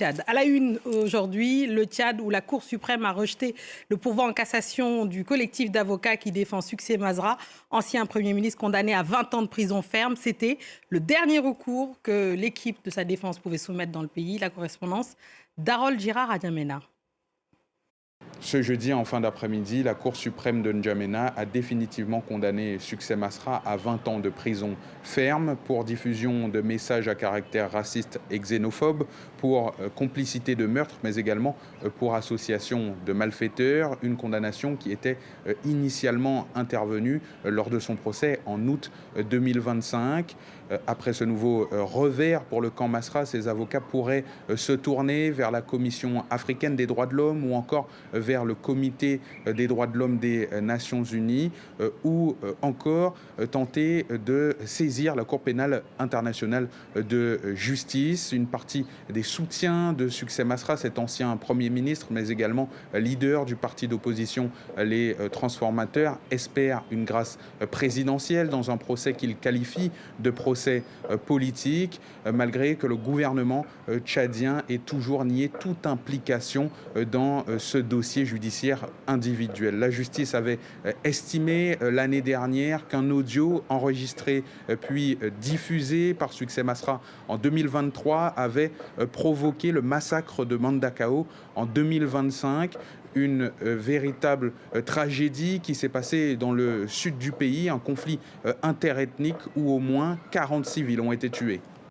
Tchad. À la une aujourd'hui, le Tchad où la Cour suprême a rejeté le pourvoi en cassation du collectif d'avocats qui défend Succès Masra, ancien Premier ministre condamné à 20 ans de prison ferme. C'était le dernier recours que l'équipe de sa défense pouvait soumettre dans le pays. La correspondance d'Harold Girard à N'Djamena. Ce jeudi, en fin d'après-midi, la Cour suprême de N'Djamena a définitivement condamné Succès Masra à 20 ans de prison ferme pour diffusion de messages à caractère raciste et xénophobe, pour complicité de meurtre, mais également pour association de malfaiteurs. Une condamnation qui était initialement intervenue lors de son procès en août 2025. Après ce nouveau revers pour le camp Masra, ses avocats pourraient se tourner vers la Commission africaine des droits de l'homme ou encore vers le Comité des droits de l'homme des Nations Unies ou encore tenter de saisir la Cour pénale internationale de justice. Une partie des soutiens de Succès Masra, cet ancien Premier ministre, mais également leader du parti d'opposition Les Transformateurs, espère une grâce présidentielle dans un procès qu'il qualifie de procès politique, malgré que le gouvernement tchadien ait toujours nié toute implication dans ce dossier judiciaire individuel. La justice avait estimé l'année dernière qu'un audio enregistré puis diffusé par Succès Masra en 2023 avait provoqué le massacre de Mandakao en 2025. Une véritable tragédie qui s'est passée dans le sud du pays, un conflit interethnique où au moins 40 civils ont été tués.